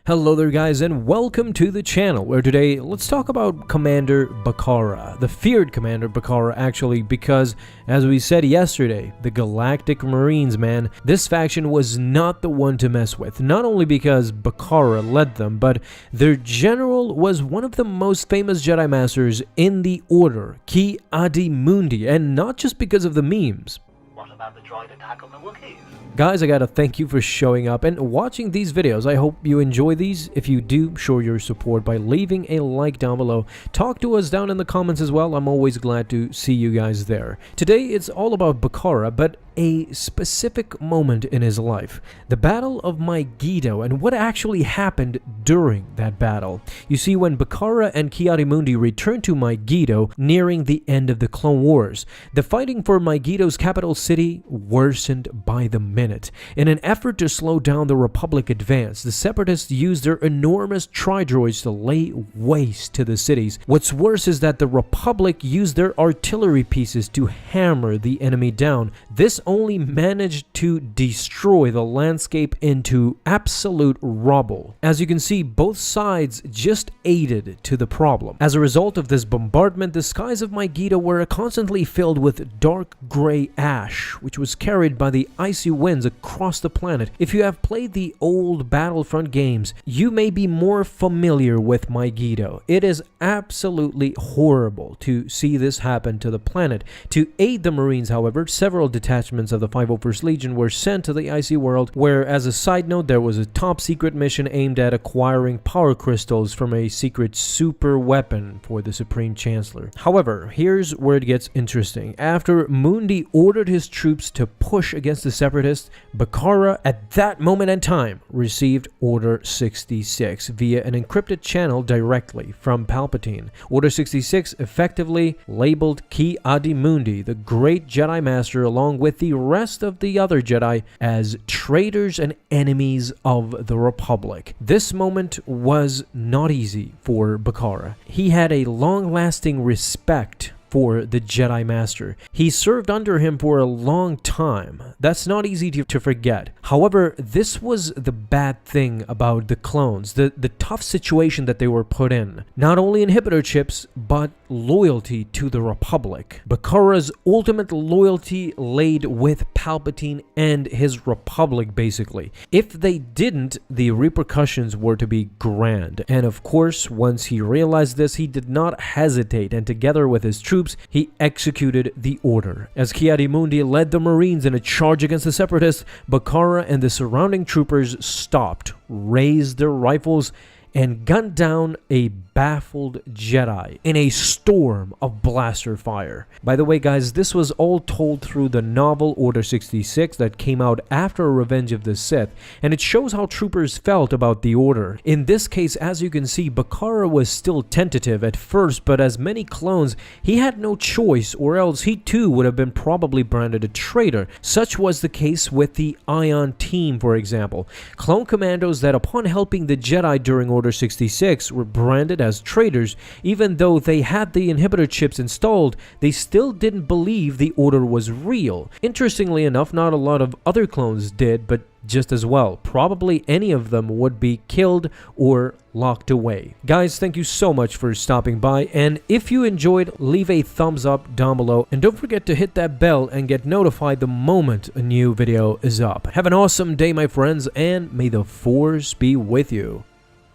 Hello there guys, and welcome to the channel, where today let's talk about Commander Bacara, the feared Commander Bacara actually, because as we said yesterday, the Galactic Marines, man, this faction was not the one to mess with, not only because Bacara led them, but their general was one of the most famous Jedi Masters in the Order, Ki-Adi-Mundi, and not just because of the memes. What about the droid attack on the Wookiees? Guys, I gotta thank you for showing up and watching these videos. I hope you enjoy these. If you do, show your support by leaving a like down below. Talk to us down in the comments as well. I'm always glad to see you guys there. Today, it's all about Bacara, but a specific moment in his life. The Battle of Megiddo and what actually happened during that battle. You see, when Bacara and Ki-Adi-Mundi returned to Megiddo nearing the end of the Clone Wars, the fighting for Megiddo's capital city worsened by the minute. In an effort to slow down the Republic advance, the Separatists used their enormous tri-droids to lay waste to the cities. What's worse is that the Republic used their artillery pieces to hammer the enemy down. This only managed to destroy the landscape into absolute rubble. As you can see, both sides just aided to the problem. As a result of this bombardment, the skies of Megiddo were constantly filled with dark gray ash, which was carried by the icy winds across the planet. If you have played the old Battlefront games, you may be more familiar with Megiddo. It is absolutely horrible to see this happen to the planet. To aid the Marines, however, several detachments of the 501st Legion were sent to the icy world, where, as a side note, there was a top secret mission aimed at acquiring power crystals from a secret super weapon for the Supreme Chancellor. However, here's where it gets interesting. After Mundi ordered his troops to push against the Separatists, Bacara, at that moment in time, received Order 66 via an encrypted channel directly from Palpatine. Order 66 effectively labeled Ki-Adi-Mundi, the great Jedi Master, along with the rest of the other Jedi, as traitors and enemies of the Republic. This moment was not easy for Bacara. He had a long-lasting respect for the Jedi Master. He served under him for a long time. That's not easy to forget. However, this was the bad thing about the clones, the tough situation that they were put in. Not only inhibitor chips, but loyalty to the Republic. Bacara's ultimate loyalty laid with Palpatine and his Republic, basically. If they didn't, the repercussions were to be grand. And of course, once he realized this, he did not hesitate, and together with his troops, he executed the order. As Ki-Adi-Mundi led the Marines in a charge against the Separatists, Bacara and the surrounding troopers stopped, raised their rifles, and gunned down a baffled Jedi in a storm of blaster fire. By the way, guys, this was all told through the novel Order 66 that came out after Revenge of the Sith, and it shows how troopers felt about the Order. In this case, as you can see, Bacara was still tentative at first, but as many clones, he had no choice, or else he too would have been probably branded a traitor. Such was the case with the Ion team, for example. Clone commandos that, upon helping the Jedi during Order 66, were branded as traitors. Even though they had the inhibitor chips installed, they still didn't believe the Order was real. Interestingly enough, not a lot of other clones did, but just as well. Probably any of them would be killed or locked away. Guys, thank you so much for stopping by, and if you enjoyed, leave a thumbs up down below, and don't forget to hit that bell and get notified the moment a new video is up. Have an awesome day, my friends, and may the Force be with you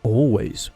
always.